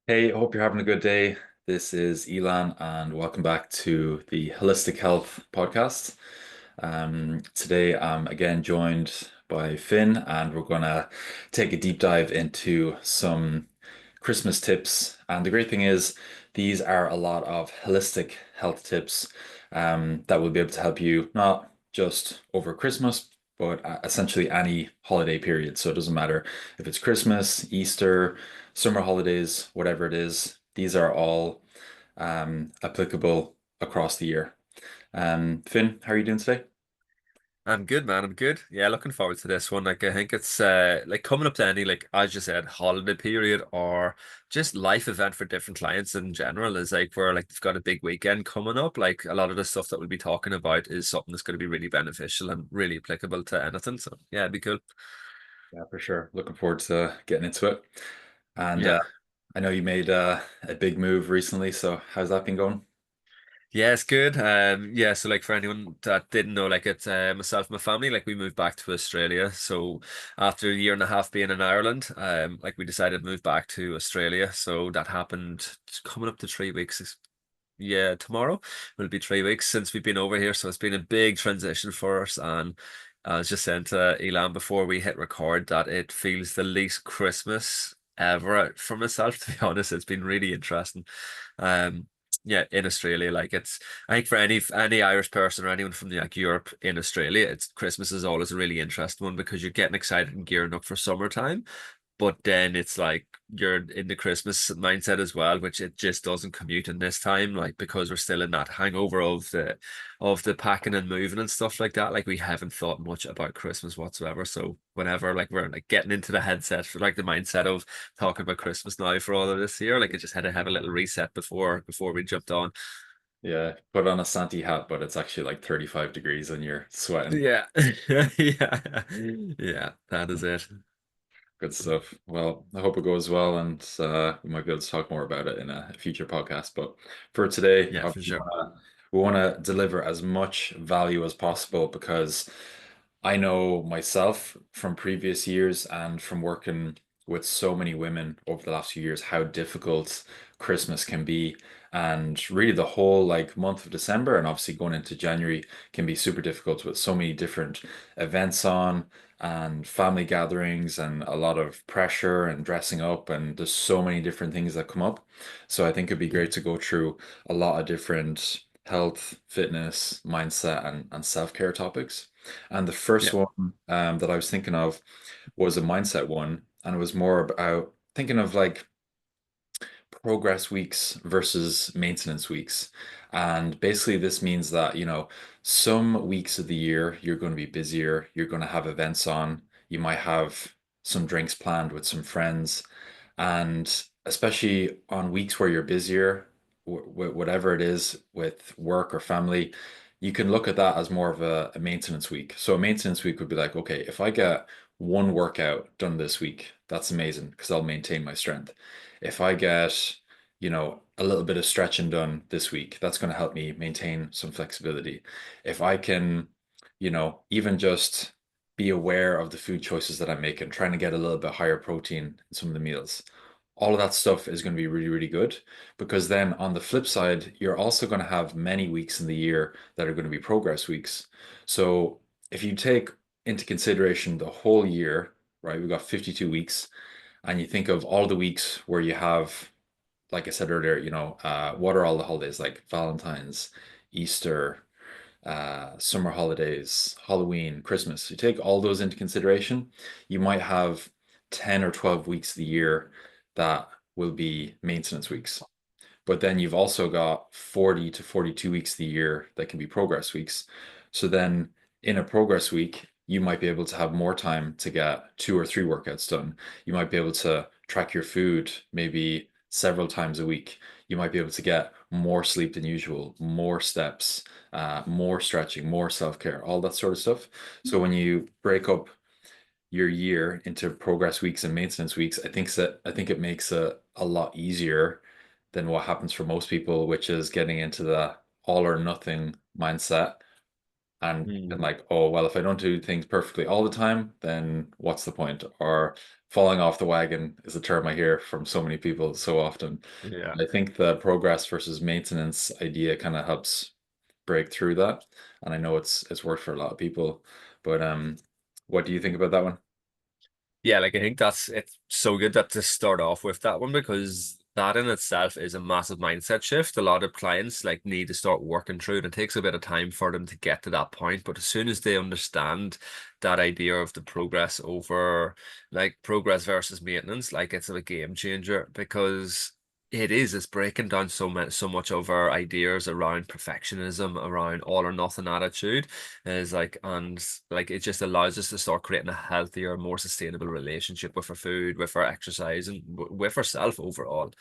Hey, hope you're having a good day. This is Elan, and welcome back to the Holistic Health Podcast. Today, I'm again joined by Finn, and we're going to take a deep dive into some Christmas tips. And the great thing is, these are a lot of holistic health tips that will be able to help you not just over Christmas, but essentially any holiday period. So it doesn't matter if it's Christmas, Easter, summer holidays, whatever it is, these are all applicable across the year. Finn, how are you doing today? I'm good, man. I'm good. Yeah, looking forward to this one. I think it's like coming up to any, like as you said, holiday period or just life event for different clients in general is like where like they've got a big weekend coming up. Like a lot of the stuff that we'll be talking about is something that's going to be really beneficial and really applicable to anything. So yeah, it'd be cool. Yeah, for sure. Looking forward to getting into it. And Yeah. I know you made a big move recently, so how's that been going? Yeah, it's good. Yeah, so like for anyone that didn't know, like it's myself and my family, like we moved back to Australia. So after a year and a half being in Ireland, like we decided to move back to Australia. So that happened coming up to 3 weeks. Yeah, tomorrow will be 3 weeks since we've been over here. So it's been a big transition for us. And I was just saying to Elan before we hit record that it feels the least Christmas ever for myself, to be honest. It's been really interesting. Um, yeah, in Australia, like it's I think for any Irish person or anyone from like Europe in Australia, it's Christmas is always a really interesting one because you're getting excited and gearing up for summertime. But then it's like you're in the Christmas mindset as well, which it just doesn't commute in this time, like because we're still in that hangover of the packing and moving and stuff like that. Like we haven't thought much about Christmas whatsoever. So whenever like we're like getting into the headset for like the mindset of talking about Christmas now for all of this year, like I just had to have a little reset before we jumped on. Yeah, put on a Santi hat, but it's actually like 35 degrees and you're sweating. Yeah. Yeah. Yeah, that is it. Good stuff. Well, I hope it goes well, and we might be able to talk more about it in a future podcast. But for today, Yeah, for sure. we want to deliver as much value as possible because I know myself from previous years and from working with so many women over the last few years how difficult Christmas can be. And really, the whole like month of December and obviously going into January can be super difficult with so many different events on and family gatherings and a lot of pressure and dressing up. And there's so many different things that come up. So I think it'd be Yeah. great to go through a lot of different health, fitness, mindset, and self-care topics. And the first Yeah. one that I was thinking of was a mindset one, and it was more about thinking of like progress weeks versus maintenance weeks. And basically, this means that, some weeks of the year you're going to be busier, you're going to have events on, you might have some drinks planned with some friends. And especially on weeks where you're busier, whatever it is with work or family, you can look at that as more of a maintenance week. So a maintenance week would be like, okay, if I get one workout done this week, that's amazing because I'll maintain my strength. If I get, a little bit of stretching done this week, that's going to help me maintain some flexibility. If I can, even just be aware of the food choices that I'm making, trying to get a little bit higher protein in some of the meals. All of that stuff is going to be really, really good because then on the flip side, you're also going to have many weeks in the year that are going to be progress weeks. So if you take into consideration the whole year, right, we've got 52 weeks, and you think of all the weeks where you have, like I said earlier, what are all the holidays like Valentine's, Easter, summer holidays, Halloween, Christmas. You take all those into consideration, you might have 10 or 12 weeks of the year that will be maintenance weeks. But then you've also got 40 to 42 weeks of the year that can be progress weeks. So then in a progress week, you might be able to have more time to get two or three workouts done. You might be able to track your food maybe several times a week. You might be able to get more sleep than usual, more steps, more stretching, more self-care, all that sort of stuff. So when you break up your year into progress weeks and maintenance weeks, I think it makes it a lot easier than what happens for most people, which is getting into the all or nothing mindset and Mm. like, oh, well, if I don't do things perfectly all the time, then what's the point? Or falling off the wagon is a term I hear from so many people so often. Yeah. I think the progress versus maintenance idea kind of helps break through that. And I know it's worked for a lot of people. But what do you think about that one? Yeah, like I think that's it's so good that to start off with that one because that in itself is a massive mindset shift. A lot of clients like need to start working through it. It takes a bit of time for them to get to that point, but as soon as they understand that idea of the progress over like progress versus maintenance, like it's a game changer because it's breaking down so much of our ideas around perfectionism, around all or nothing attitude is like and like it just allows us to start creating a healthier, more sustainable relationship with our food, with our exercise, and with ourselves overall.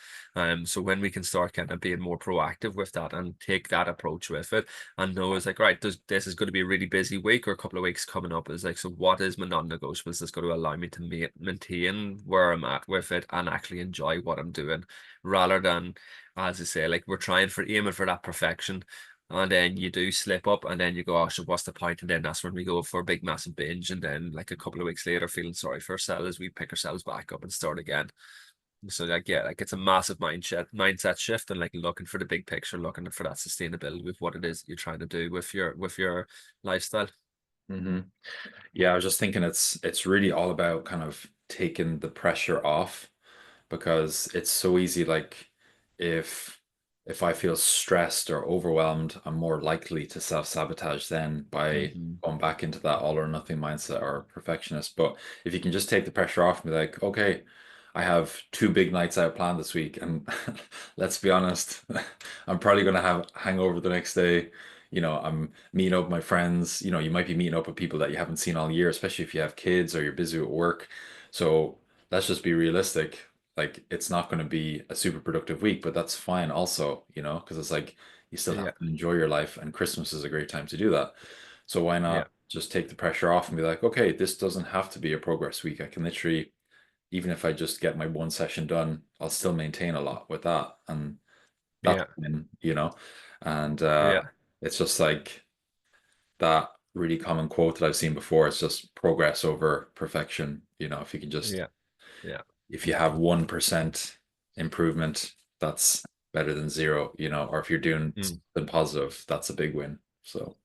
So when we can start kind of being more proactive with that and take that approach with it, and know it's like right, this is going to be a really busy week or a couple of weeks coming up. Is like so, what is my non-negotiables that's going to allow me to maintain where I'm at with it and actually enjoy what I'm doing, rather than, as I say, like we're trying for aiming for that perfection and then you do slip up, and then you go, oh, so what's the point? And then that's when we go for a big, massive binge. And then, like a couple of weeks later, feeling sorry for ourselves, we pick ourselves back up and start again. So, like, yeah, like it's a massive mindset shift, and like looking for the big picture, looking for that sustainability with what it is you're trying to do with your lifestyle. Hmm. Yeah, I was just thinking it's really all about kind of taking the pressure off because it's so easy like if if I feel stressed or overwhelmed, I'm more likely to self-sabotage then by Hmm. going back into that all or nothing mindset or perfectionist. But if you can just take the pressure off and be like, okay, I have two big nights out planned this week, and let's be honest, I'm probably gonna have hangover the next day. I'm meeting up with my friends. You might be meeting up with people that you haven't seen all year, especially if you have kids or you're busy at work. So let's just be realistic. Like it's not going to be a super productive week, but that's fine also, because it's like you still Yeah, have to enjoy your life, and Christmas is a great time to do that. So why yeah, not just take the pressure off and be like, okay, this doesn't have to be a progress week. I can literally, even if I just get my one session done, I'll still maintain a lot with that. And that's yeah, when. And yeah, it's just like that really common quote that I've seen before. It's just progress over perfection. If you can just yeah, yeah. if you have 1% improvement, that's better than zero, or if you're doing Mm. something positive, that's a big win. So,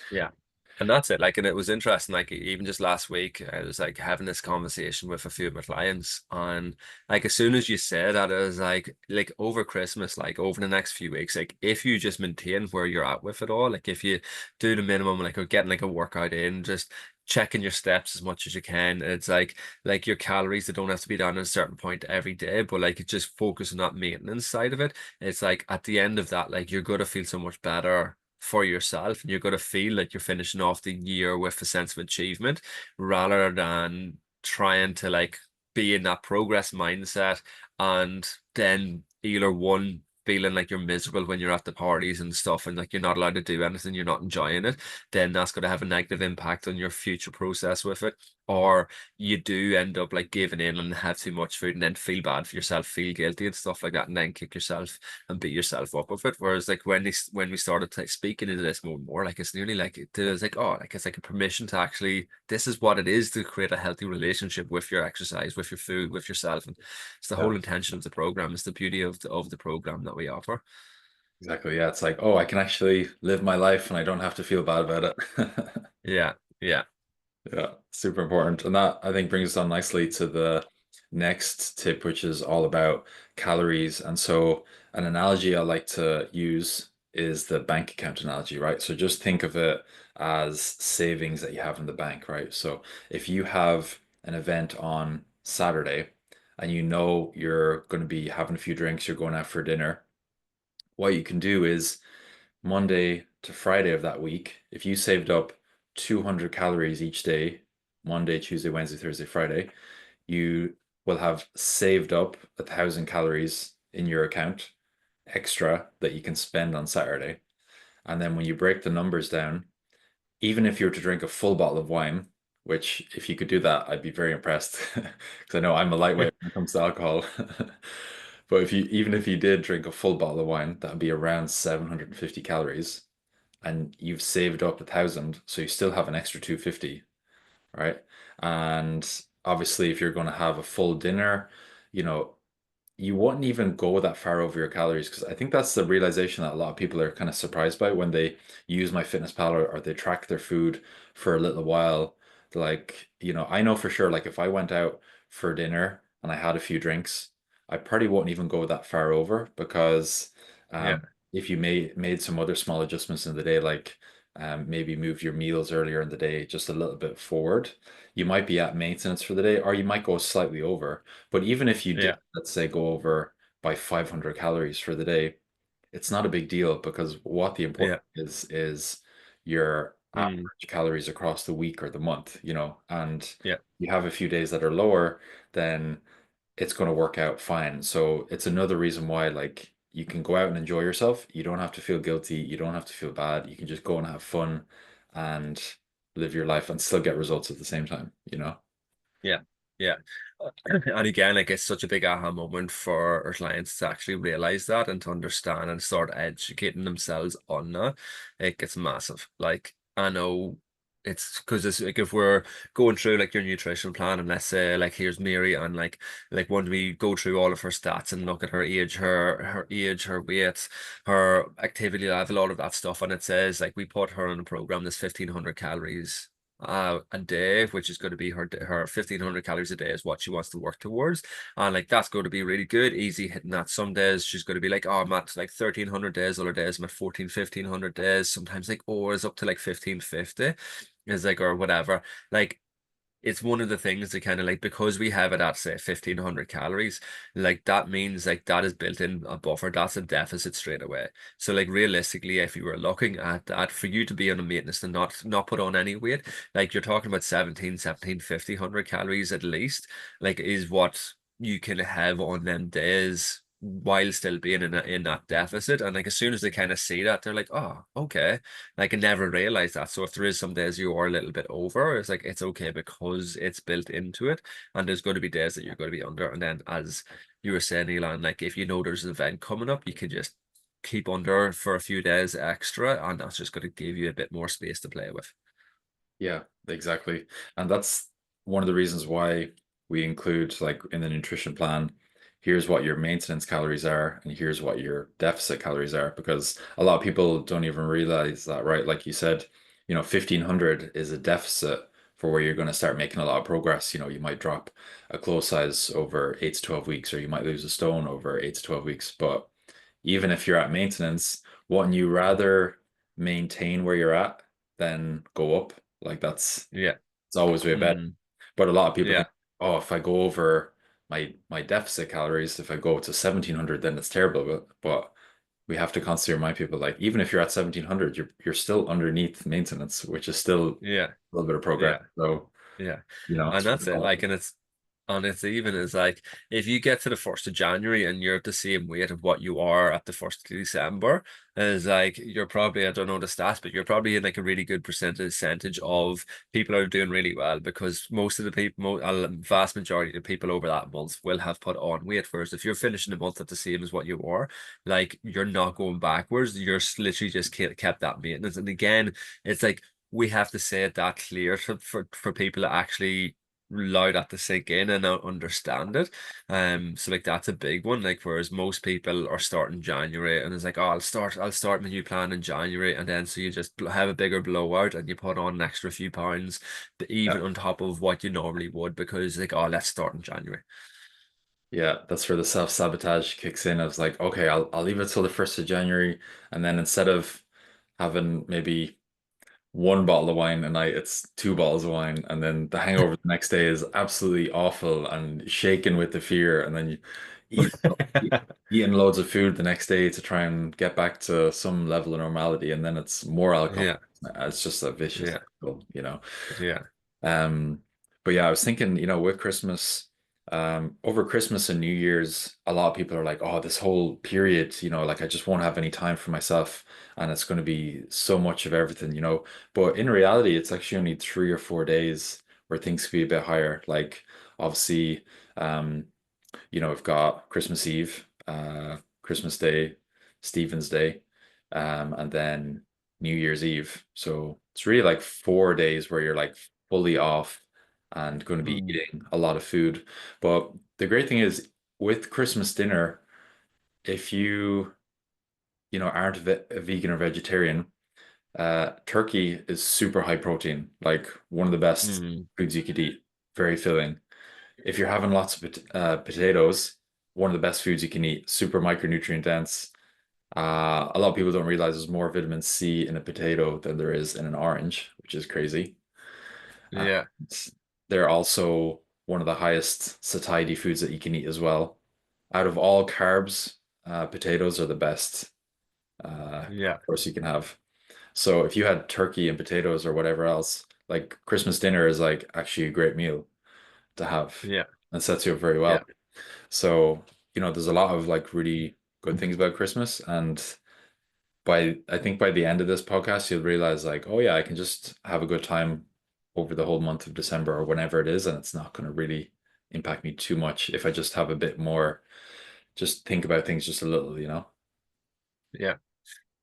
Yeah. And that's it. Like, and it was interesting. Like, even just last week, I was like having this conversation with a few of my clients, and like as soon as you said that, it was like over Christmas, like over the next few weeks, like if you just maintain where you're at with it all, like if you do the minimum, like or getting like a workout in, just checking your steps as much as you can. It's like your calories, they don't have to be down at a certain point every day, but like it just focus on that maintenance side of it. It's like at the end of that, like you're gonna feel so much better for yourself and you're going to feel like you're finishing off the year with a sense of achievement rather than trying to like be in that progress mindset and then either one feeling like you're miserable when you're at the parties and stuff and like you're not allowed to do anything, you're not enjoying it, then that's going to have a negative impact on your future process with it. Or you do end up like giving in and have too much food and then feel bad for yourself, feel guilty and stuff like that, and then kick yourself and beat yourself up with it. Whereas like when we started like speaking into this more and more, like it's nearly like it's like oh like it's like a permission to actually this is what it is to create a healthy relationship with your exercise, with your food, with yourself, and it's the yeah, whole intention of the program. It's the beauty of the program that we offer. exactly. Yeah, it's like, oh, I can actually live my life and I don't have to feel bad about it. Yeah, yeah, Yeah, super important. And that I think brings us on nicely to the next tip, which is all about calories. And so, an analogy I like to use is the bank account analogy, right? So, just think of it as savings that you have in the bank, right? So, if you have an event on Saturday and you know you're going to be having a few drinks, you're going out for dinner, what you can do is Monday to Friday of that week, if you saved up 200 calories each day, Monday, Tuesday, Wednesday, Thursday, Friday, you will have saved up 1,000 calories in your account extra that you can spend on Saturday. And then when you break the numbers down, even if you were to drink a full bottle of wine, which if you could do that, I'd be very impressed because I know I'm a lightweight when it comes to alcohol. But even if you did drink a full bottle of wine, that'd be around 750 calories. and you've saved up 1,000, so you still have an extra 250, right? And obviously, if you're going to have a full dinner, you know, you wouldn't even go that far over your calories because I think that's the realization that a lot of people are kind of surprised by when they use MyFitnessPal or they track their food for a little while. Like, I know for sure, like if I went out for dinner and I had a few drinks, I probably wouldn't even go that far over because Yeah, if you made some other small adjustments in the day, like maybe move your meals earlier in the day just a little bit forward, you might be at maintenance for the day, or you might go slightly over. But even if you did, yeah, let's say, go over by 500 calories for the day, it's not a big deal because what the yeah, important is your mm, average calories across the week or the month, and yeah, you have a few days that are lower, then it's going to work out fine. So it's another reason why, like, you can go out and enjoy yourself. You don't have to feel guilty. You don't have to feel bad. You can just go and have fun and live your life and still get results at the same time? yeah, yeah. And again, like it's such a big aha moment for our clients to actually realize that and to understand and start educating themselves on that. Like it's massive. Like I know it's because it's like if we're going through like your nutrition plan and let's say like here's Mary and like when we go through all of her stats and look at her age, her age, her weight, her activity level, all of that stuff, and it says like we put her on a program that's 1,500 calories a day, which is going to be her 1,500 calories a day is what she wants to work towards. And like that's going to be really good, easy hitting that. Some days she's going to be like, oh, I'm at like 1,300 days, other days I'm at 14, 1,500 days. Sometimes like, oh, it's up to like 1,550 is like, or whatever. Like it's one of the things that kind of like because we have it at say 1,500 calories, like that means like that is built in a buffer. That's a deficit straight away. So like realistically, if you were looking at that for you to be on a maintenance and not put on any weight, like you're talking about 1750 100 calories at least, like is what you can have on them days while still being in that deficit. And like as soon as they kind of see that, they're like, oh, okay. Like I never realized that. So if there is some days you are a little bit over, it's like it's okay because it's built into it. And there's going to be days that you're going to be under. And then as you were saying, Elan, like if you know there's an event coming up, you can just keep under for a few days extra, and that's just going to give you a bit more space to play with. Yeah, exactly. And that's one of the reasons why we include, like, in the nutrition plan, here's what your maintenance calories are, and here's what your deficit calories are, because a lot of people don't even realize that, right? Like you said, 1,500 is a deficit for where you're going to start making a lot of progress. You might drop a clothes size over 8 to 12 weeks, or you might lose a stone over 8 to 12 weeks. But even if you're at maintenance, wouldn't you rather maintain where you're at than go up? Like Yeah. it's always way better. Mm, But a lot of people think, yeah. oh, if I go over my deficit calories, if I go to 1,700, then it's terrible. But we have to constantly remind people, like, even if you're at 1,700, you're still underneath maintenance, which is still a Yeah. little bit of progress. Yeah. So, Yeah. it's And really that's it. hard. Like, and it's even is like if you get to the 1st of January and you're at the same weight of what you are at the 1st of December, is like you're probably, I don't know the stats, but you're probably in like a really good percentage of people are doing really well because most of the people, a vast majority of the people over that month will have put on weight. Whereas if you're finishing the month at the same as what you were, like you're not going backwards, you're literally just kept that maintenance. And again, it's like we have to say it that clear for people to actually allow that to sink in and understand it. So like that's a big one. Like whereas most people are starting January and it's like, oh, I'll start my new plan in January, and then so you just have a bigger blowout and you put on an extra few pounds, even Yeah. on top of what you normally would because like, oh, let's start in January. Yeah, that's where the self-sabotage kicks in. I was like, okay, I'll leave it till the 1st of January, and then instead of having maybe one bottle of wine a night, it's two bottles of wine, and then the hangover the next day is absolutely awful and shaken with the fear, and then you eat eating loads of food the next day to try and get back to some level of normality, and then it's more alcohol. Yeah, It's just a vicious yeah, cycle. yeah, Um, but yeah, I was thinking, with Christmas, over Christmas and New Year's, a lot of people are like, oh, this whole period, like I just won't have any time for myself and it's going to be so much of everything. But in reality, it's actually only 3 or 4 days where things could be a bit higher. Like obviously, we've got Christmas Eve, Christmas Day, Stephen's Day, and then New Year's Eve. So it's really like 4 days where you're like fully off and going to be Mm. eating a lot of food. But the great thing is with Christmas dinner, if you aren't a vegan or vegetarian, turkey is super high protein, like one of the best Mm. foods you could eat, very filling. If you're having lots of potatoes, one of the best foods you can eat, super micronutrient dense. A lot of people don't realize there's more vitamin C in a potato than there is in an orange, which is crazy. And Yeah, they're also one of the highest satiety foods that you can eat as well. Out of all carbs, potatoes are the best yeah, course you can have. So if you had turkey and potatoes or whatever else, like Christmas dinner is like actually a great meal to have yeah, and sets you up very yeah, well. So, there's a lot of like really good things about Christmas. And I think by the end of this podcast, you'll realize like, oh yeah, I can just have a good time over the whole month of December or whenever it is, and it's not going to really impact me too much if I just have a bit more, just think about things just a little. yeah.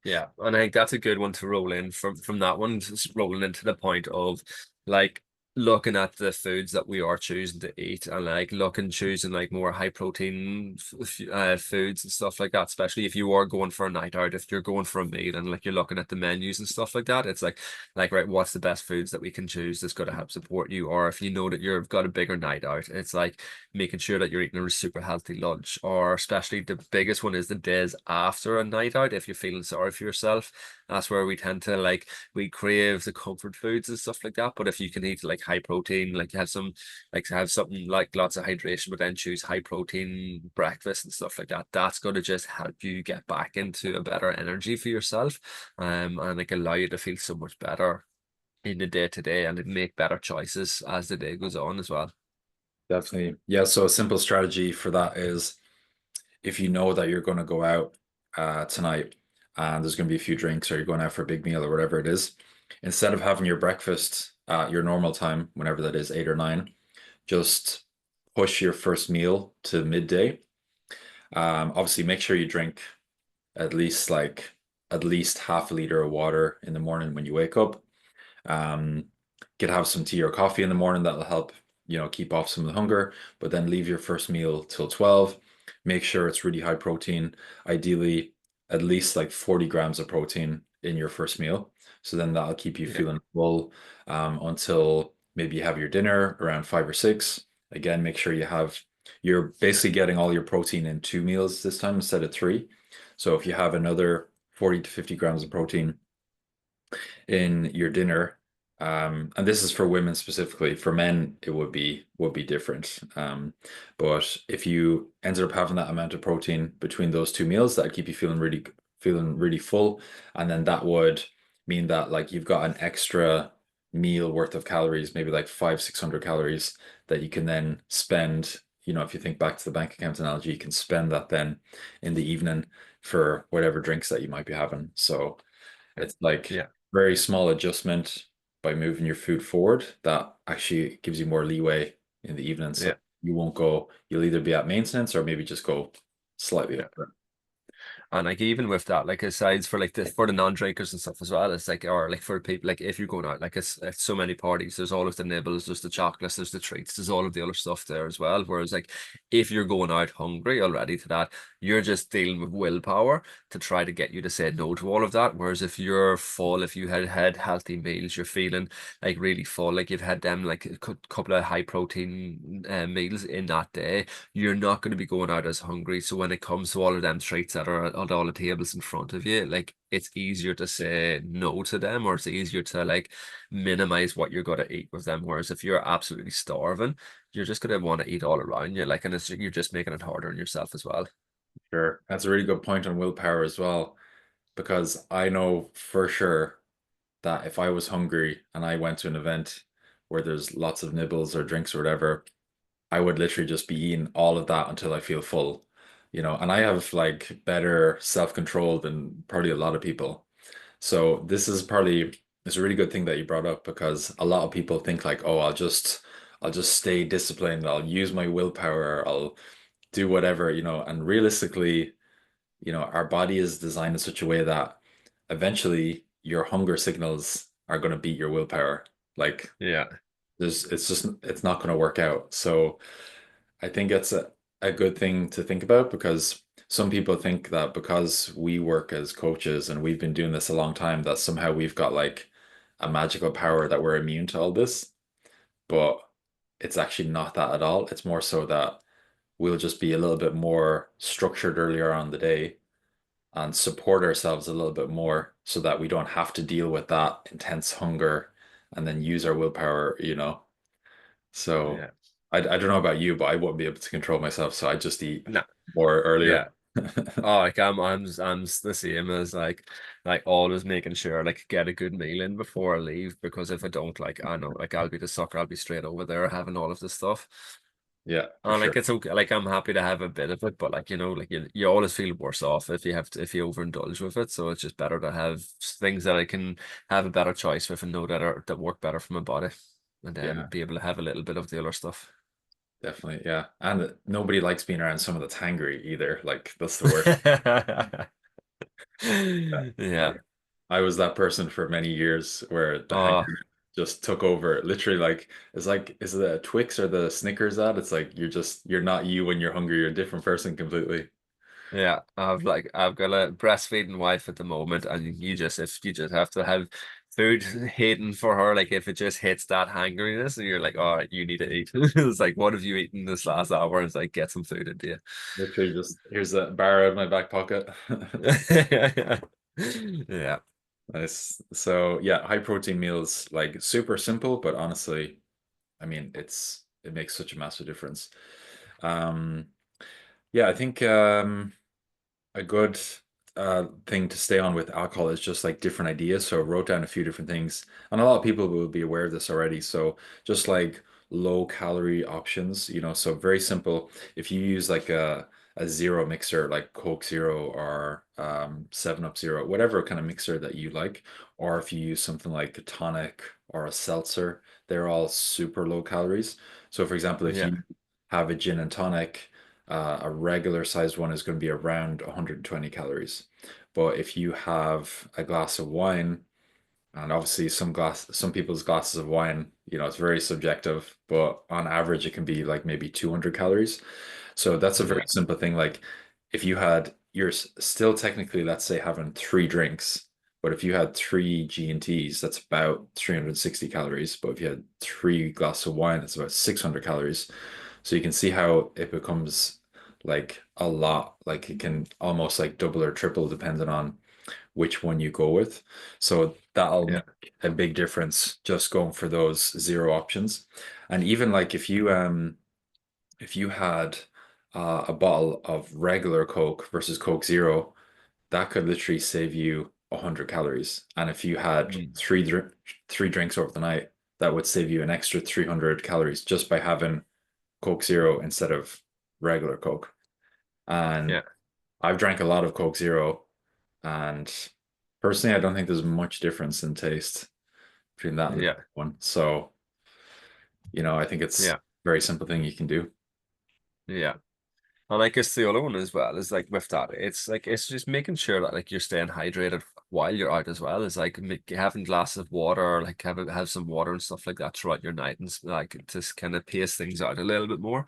Yeah, and I think that's a good one to roll in from that one, just rolling into the point of like looking at the foods that we are choosing to eat and like looking choosing like more high protein foods and stuff like that, especially if you are going for a night out, if you're going for a meal and like you're looking at the menus and stuff like that, it's like right, what's the best foods that we can choose that's going to help support you? Or if you know that you've got a bigger night out, it's like making sure that you're eating a super healthy lunch, or especially the biggest one is the days after a night out. If you're feeling sorry for yourself, that's where we tend to like we crave the comfort foods and stuff like that. But if you can eat like high protein, like have some like have something like lots of hydration, but then choose high protein breakfast and stuff like that, that's going to just help you get back into a better energy for yourself, and like allow you to feel so much better in the day to day and make better choices as the day goes on as well. Definitely. Yeah, so a simple strategy for that is if you know that you're going to go out tonight and there's going to be a few drinks or you're going out for a big meal or whatever it is, instead of having your breakfast at your normal time, whenever that is, 8 or 9, just push your first meal to midday. Obviously, make sure you drink at least like at least half a liter of water in the morning when you wake up. Um, Could have some tea or coffee in the morning that'll help, keep off some of the hunger, but then leave your first meal till 12. Make sure it's really high protein, ideally at least like 40 grams of protein in your first meal. So then that'll keep you Yeah, feeling full until maybe you have your dinner around 5 or 6. Again, make sure you're basically getting all your protein in 2 meals this time instead of three. So if you have another 40 to 50 grams of protein in your dinner. And this is for women specifically. For men, it would be different. But if you ended up having that amount of protein between those two meals, that'd keep you feeling really full, and then that would mean that like you've got an extra meal worth of calories, maybe like 500, 600 calories that you can then spend. If you think back to the bank account analogy, you can spend that then in the evening for whatever drinks that you might be having. So it's like yeah, very small adjustment by moving your food forward that actually gives you more leeway in the evening. So yeah, you'll either be at maintenance or maybe just go slightly yeah. over. And like even with that, like asides for like the for the non-drinkers and stuff as well, it's like or like for people like if you're going out, like it's so many parties, there's always the nibbles, there's the chocolates, there's the treats, there's all of the other stuff there as well. Whereas like if you're going out hungry already to that, you're just dealing with willpower to try to get you to say no to all of that. Whereas if you're full, if you had healthy meals, you're feeling like really full, like you've had them like a couple of high protein meals in that day, you're not going to be going out as hungry. So when it comes to all of them treats that are on all the tables in front of you, like it's easier to say no to them, or it's easier to like minimize what you're going to eat with them. Whereas if you're absolutely starving, you're just going to want to eat all around you, like, and you're just making it harder on yourself as well. Sure. That's a really good point on willpower as well, because I know for sure that if I was hungry and I went to an event where there's lots of nibbles or drinks or whatever, I would literally just be eating all of that until I feel full, and I have like better self-control than probably a lot of people. So it's a really good thing that you brought up because a lot of people think like, oh, I'll just stay disciplined, I'll use my willpower, I'll do whatever, and realistically, our body is designed in such a way that eventually your hunger signals are going to beat your willpower. Like Yeah. it's not going to work out. So I think it's a good thing to think about because some people think that because we work as coaches and we've been doing this a long time, that somehow we've got like a magical power that we're immune to all this. But it's actually not that at all. It's more so that we'll just be a little bit more structured earlier on in the day and support ourselves a little bit more so that we don't have to deal with that intense hunger and then use our willpower. So Yeah. I don't know about you, but I wouldn't be able to control myself, so I just eat No. more earlier. Yeah. Oh, like I'm the same as like always making sure like get a good meal in before I leave because if I don't, like I know like I'll be the sucker, I'll be straight over there having all of this stuff. Yeah, for And like sure. it's okay, like I'm happy to have a bit of it, but like like you always feel worse off if if you overindulge with it. So it's just better to have things that I can have a better choice with and know that work better for my body, and then Yeah, be able to have a little bit of the other stuff. definitely. Yeah. And nobody likes being around someone that's hangry either. Like that's the worst. Yeah. Like I was that person for many years where the Oh, hanger just took over. Literally, like, is it a Twix or the Snickers ad? It's like you're not you when you're hungry. You're a different person completely. yeah. I've got a breastfeeding wife at the moment, and if you just have to have food hidden for her, like if it just hits that hangriness, and you're like, all right, you need to eat. It's like, what have you eaten this last hour? It's like, get some food into you. Literally, just here's a bar out of my back pocket. Yeah, Nice. So yeah, high protein meals, like super simple, but honestly, I mean, it makes such a massive difference. Um, yeah, I think a good thing to stay on with alcohol is just like different ideas. So I wrote down a few different things, and a lot of people will be aware of this already. So just like low calorie options. So very simple. If you use like a zero mixer, like Coke Zero or 7 Up Zero, whatever kind of mixer that you like, or if you use something like a tonic or a seltzer, they're all super low calories. So for example, if yeah, you have a gin and tonic, a regular sized one is going to be around 120 calories. But if you have a glass of wine, and obviously some people's glasses of wine, it's very subjective, but on average it can be like maybe 200 calories. So that's a very yeah, simple thing. Like if you're still technically, let's say, having 3 drinks, but if you had 3 G&Ts, that's about 360 calories. But if you had 3 glasses of wine, that's about 600 calories. So you can see how it becomes like a lot. Like it can almost like double or triple depending on which one you go with. So that'll yeah, make a big difference just going for those zero options. And even like if you had a bottle of regular Coke versus Coke Zero, that could literally save you 100 calories. And if you had mm, three drinks over the night, that would save you an extra 300 calories just by having Coke Zero instead of regular Coke. And yeah, I've drank a lot of Coke Zero, and personally, I don't think there's much difference in taste between that and the yeah, one. So, I think it's a yeah, very simple thing you can do. yeah. And I guess the other one as well is like with that, it's just making sure that like you're staying hydrated while you're out as well. Is like having glasses of water, or like have some water and stuff like that throughout your night, and like just kind of pace things out a little bit more.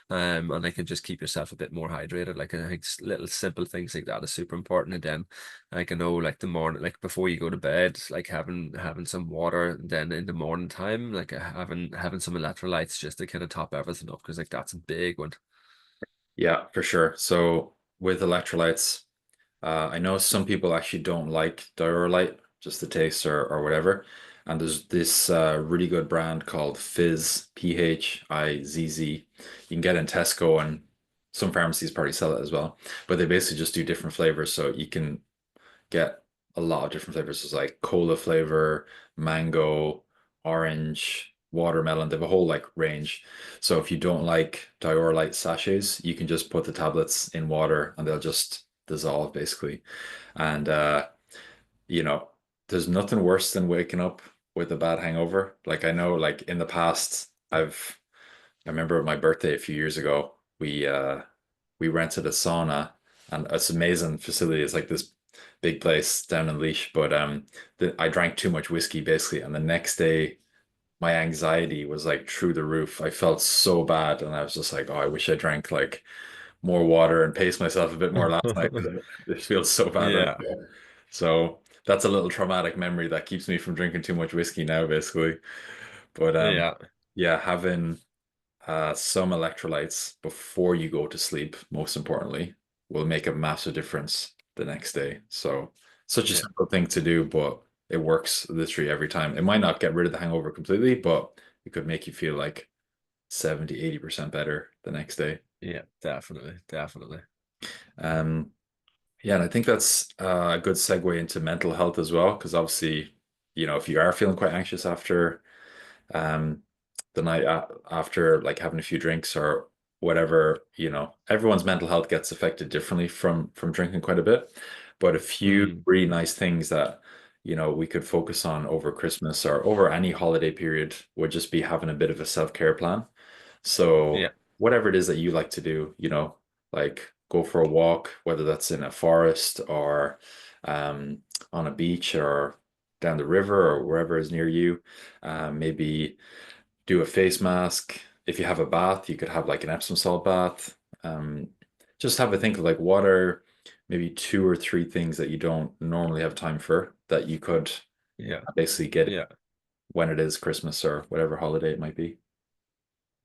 And I can just keep yourself a bit more hydrated. Like I think little simple things like that is super important. And then like I know like the morning, like before you go to bed, like having some water, and then in the morning time, like having some electrolytes just to kind of top everything up because like that's a big one. Yeah, for sure. So with electrolytes, I know some people actually don't like Diurolite, just the taste or whatever. And there's this really good brand called Fizz, Phizz. You can get in Tesco and some pharmacies probably sell it as well. But they basically just do different flavors. So you can get a lot of different flavors. It's like cola flavor, mango, orange, watermelon. They have a whole like range. So if you don't like Dior sachets, you can just put the tablets in water and they'll just dissolve basically. And you know, there's nothing worse than waking up with a bad hangover. Like I know like in the past I remember my birthday a few years ago, we rented a sauna and it's an amazing facility. It's like this. big place down in Leash, but I drank too much whiskey basically, and the next day my anxiety was like through the roof. I felt so bad, and I was just like, oh, I wish I drank like more water and paced myself a bit more last night because it feels so bad right Yeah, now. So that's a little traumatic memory that keeps me from drinking too much whiskey now, basically. But yeah, yeah, having some electrolytes before you go to sleep, most importantly, will make a massive difference the next day. So, such a yeah, simple thing to do, but it works literally every time. It might not get rid of the hangover completely, but it could make you feel like 70, 80% better the next day. yeah, definitely, definitely. Um, yeah, and I think that's a good segue into mental health as well, because obviously, if you are feeling quite anxious after um, the night after like having a few drinks or whatever, everyone's mental health gets affected differently from drinking quite a bit. But a few Mm, really nice things that, we could focus on over Christmas or over any holiday period would just be having a bit of a self-care plan. So yeah, whatever it is that you like to do, like go for a walk, whether that's in a forest or on a beach or down the river or wherever is near you. Maybe do a face mask. If you have a bath, you could have like an Epsom salt bath. Um, just have a think of like what are maybe two or three things that you don't normally have time for that you could yeah, basically get yeah. when it is Christmas or whatever holiday it might be.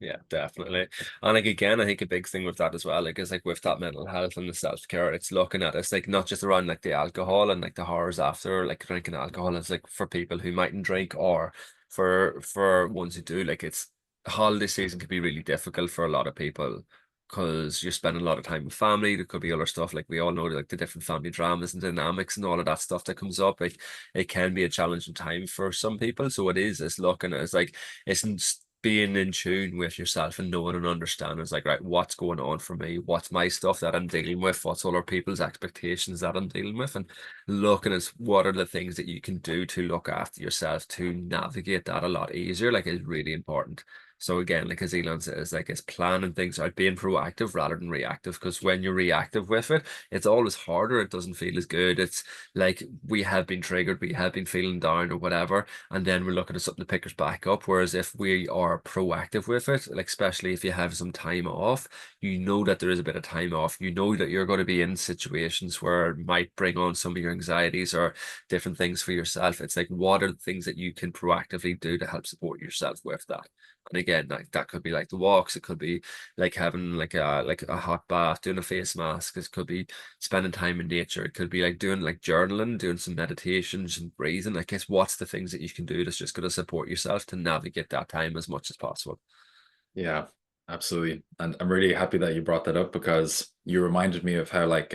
Yeah, definitely. And like again, I think a big thing with that as well, like is like with that mental health and the self-care, it's looking at it's like not just around like the alcohol and like the horrors after like drinking alcohol. It's like for people who mightn't drink or for ones who do, like it's holiday season can be really difficult for a lot of people because you're spending a lot of time with family. There could be other stuff like we all know like the different family dramas and dynamics and all of that stuff that comes up. Like it can be a challenging time for some people. So it's looking at it's like it's being in tune with yourself and knowing and understanding it's like, right, what's going on for me? What's my stuff that I'm dealing with? What's other people's expectations that I'm dealing with? And looking at what are the things that you can do to look after yourself to navigate that a lot easier, like is really important. So again, like as Elan says, like it's planning things out, being proactive rather than reactive. Because when you're reactive with it, it's always harder. It doesn't feel as good. It's like we have been triggered, we have been feeling down or whatever, and then we're looking at something to pick us back up. Whereas if we are proactive with it, like especially if you have some time off, you know that there is a bit of time off. You know that you're going to be in situations where it might bring on some of your anxieties or different things for yourself. It's like what are the things that you can proactively do to help support yourself with that? And again, like that could be like the walks, it could be like having like a hot bath, doing a face mask, it could be spending time in nature. It could be like doing like journaling, doing some meditations and breathing. I guess what's the things that you can do that's just going to support yourself to navigate that time as much as possible. Yeah, absolutely. And I'm really happy that you brought that up because you reminded me of how like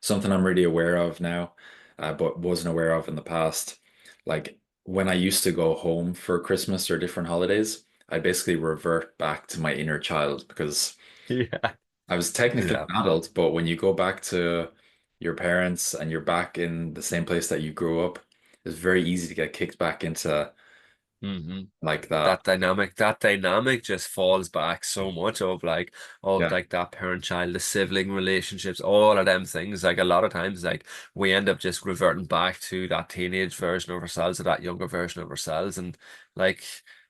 something I'm really aware of now, but wasn't aware of in the past. Like when I used to go home for Christmas or different holidays, I basically revert back to my inner child because Yeah. I was technically Yeah. an adult, but when you go back to your parents and you're back in the same place that you grew up, it's very easy to get kicked back into Hmm. like that. That dynamic just falls back so much of Yeah. like that parent-child, the sibling relationships, all of them things. Like a lot of times, like we end up just reverting back to that teenage version of ourselves or that younger version of ourselves. And like,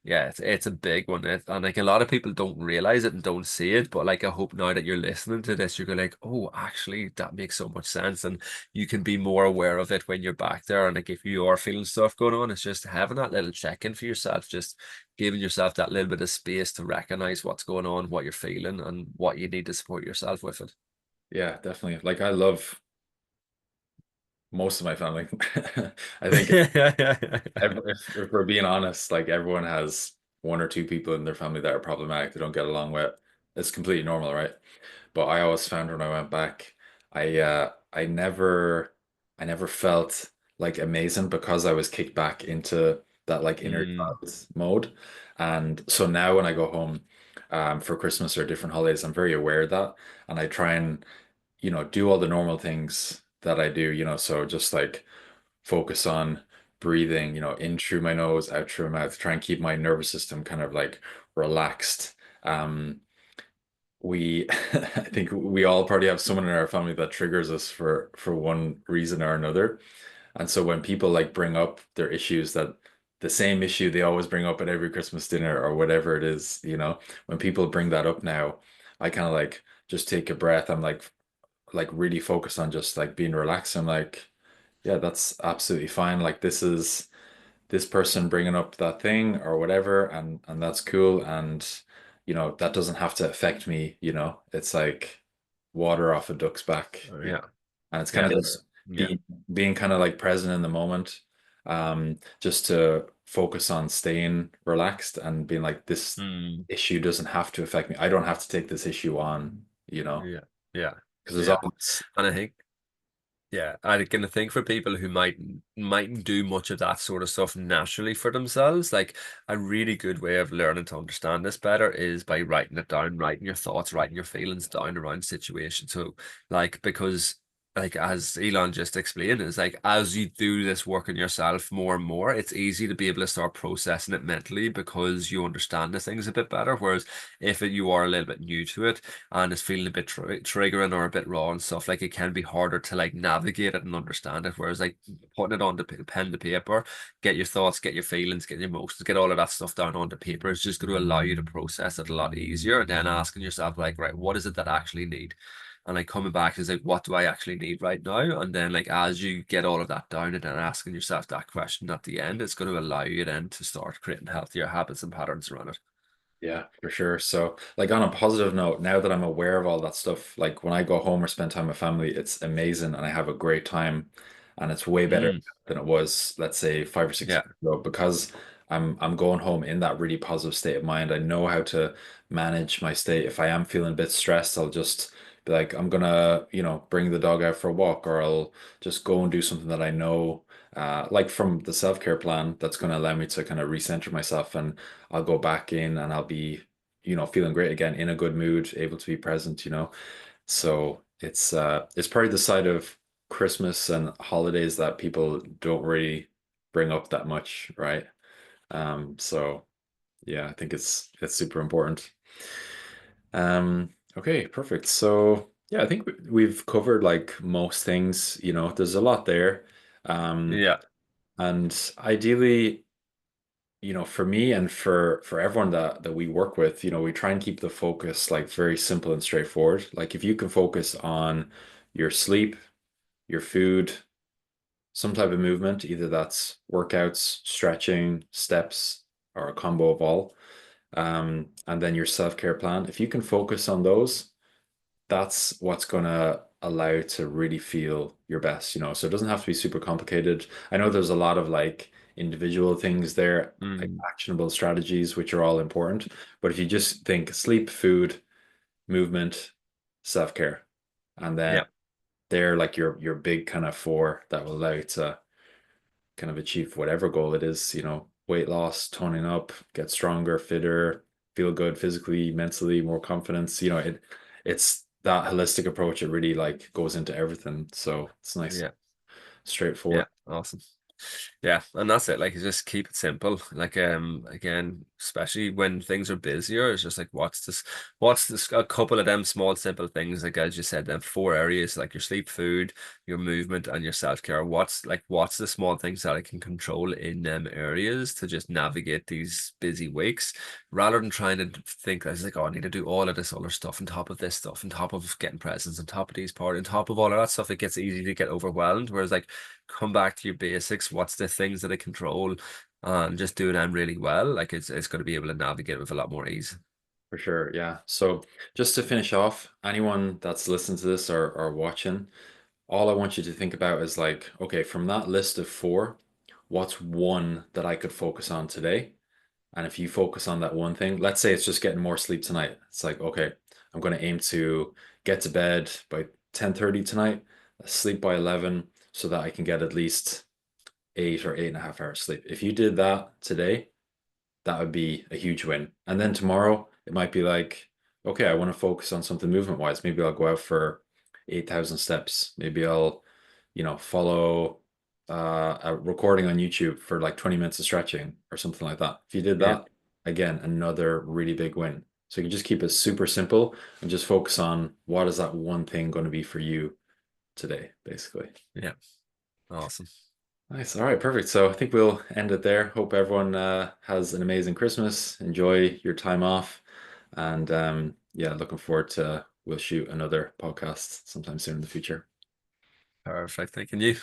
yeah, it's a big one. And like a lot of people don't realize it and don't see it. But like I hope now that you're listening to this, you're going like, oh, actually, that makes so much sense. And you can be more aware of it when you're back there. And like if you are feeling stuff going on, it's just having that little check-in for yourself, just giving yourself that little bit of space to recognize what's going on, what you're feeling, and what you need to support yourself with it. Yeah, definitely. Like I love most of my family. I think if we're being honest, like everyone has one or two people in their family that are problematic, they don't get along with. It's completely normal, right? But I always found when I went back, I never felt like amazing because I was kicked back into that like inner Mm, child mode. And so now when I go home for Christmas or different holidays, I'm very aware of that. And I try and do all the normal things that I do, so just like focus on breathing, in through my nose, out through my mouth, try and keep my nervous system kind of like relaxed. Um, I think we all probably have someone in our family that triggers us for one reason or another. And so when people like bring up their issues, that the same issue they always bring up at every Christmas dinner or whatever it is, when people bring that up now, I kind of like just take a breath. I'm like really focused on just like being relaxed. I'm like, yeah, that's absolutely fine. Like this person bringing up that thing or whatever, and that's cool. And that doesn't have to affect me. It's like water off a duck's back. Yeah. And it's kind Yeah. of just Yeah. being kind of like present in the moment, just to focus on staying relaxed and being like, this Mm, issue doesn't have to affect me. I don't have to take this issue on, yeah. Yeah. because there's Yeah. always, And I think yeah, I kind of think for people who mightn't do much of that sort of stuff naturally for themselves, like a really good way of learning to understand this better is by writing it down, writing your thoughts, writing your feelings down around situations. So, like, because like as Elon just explained, is like as you do this work on yourself more and more, it's easy to be able to start processing it mentally because you understand the things a bit better. Whereas if you are a little bit new to it, and it's feeling a bit triggering or a bit raw and stuff, like it can be harder to like navigate it and understand it. Whereas like putting it on the pen to paper, get your thoughts, get your feelings, get your emotions, get all of that stuff down onto paper is just going to allow you to process it a lot easier. And then asking yourself like, right, what is it that I actually need? And like coming back is like, what do I actually need right now? And then like as you get all of that down and then asking yourself that question at the end, it's going to allow you then to start creating healthier habits and patterns around it. yeah, for sure. So, like on a positive note, now that I'm aware of all that stuff, like when I go home or spend time with family, it's amazing and I have a great time, and it's way better Mm, than it was, let's say, 5 or 6 yeah. years ago, because I'm going home in that really positive state of mind. I know how to manage my state. If I am feeling a bit stressed, I'll just be like, I'm gonna, bring the dog out for a walk, or I'll just go and do something that I know, like from the self-care plan, that's going to allow me to kind of recenter myself, and I'll go back in and I'll be, feeling great again, in a good mood, able to be present. So it's probably the side of Christmas and holidays that people don't really bring up that much, right? So yeah, I think it's super important. Okay, perfect. So yeah, I think we've covered like most things, there's a lot there. Um, Yeah. and ideally, for me and for everyone that we work with, we try and keep the focus like very simple and straightforward. Like if you can focus on your sleep, your food, some type of movement, either that's workouts, stretching, steps, or a combo of all, and then your self-care plan. If you can focus on those, that's what's going to allow you to really feel your best. So it doesn't have to be super complicated. I know there's a lot of like individual things there, like Mm, actionable strategies, which are all important. But if you just think sleep, food, movement, self-care, and then yeah. they're like your big kind of four that will allow you to kind of achieve whatever goal it is, weight loss, toning up, get stronger, fitter, feel good physically, mentally, more confidence. It's that holistic approach. It really like goes into everything. So it's nice, Yeah. Yeah. straightforward. Awesome. Yeah, and that's it. Like, just keep it simple. Like, again, especially when things are busier, it's just like, what's this? A couple of them small, simple things, like as you said, them four areas, like your sleep, food, your movement, and your self-care. What's the small things that I can control in them areas to just navigate these busy weeks, rather than trying to think, I was like, oh, I need to do all of this other stuff on top of this stuff, on top of getting presents, on top of these parties, on top of all of that stuff. It gets easy to get overwhelmed. Whereas, like, come back to your basics. What's the things that I control, and just do them really well. Like it's going to be able to navigate with a lot more ease. For sure. Yeah. So just to finish off, anyone that's listening to this or watching, all I want you to think about is like, okay, from that list of four, what's one that I could focus on today? And if you focus on that one thing, let's say it's just getting more sleep tonight. It's like, okay, I'm going to aim to get to bed by 10:30 tonight, sleep by 11, so that I can get at least 8 or 8.5 hours sleep. If you did that today, that would be a huge win. And then tomorrow, it might be like, okay, I want to focus on something movement wise. Maybe I'll go out for 8,000 steps. Maybe I'll, follow a recording on YouTube for like 20 minutes of stretching or something like that. If you did Yeah, that, again, another really big win. So you can just keep it super simple and just focus on what is that one thing going to be for you today, basically. Yeah. Awesome. Nice. All right, perfect. So I think we'll end it there. Hope everyone has an amazing Christmas. Enjoy your time off. And yeah, looking forward to we'll shoot another podcast sometime soon in the future. Perfect. Thank you.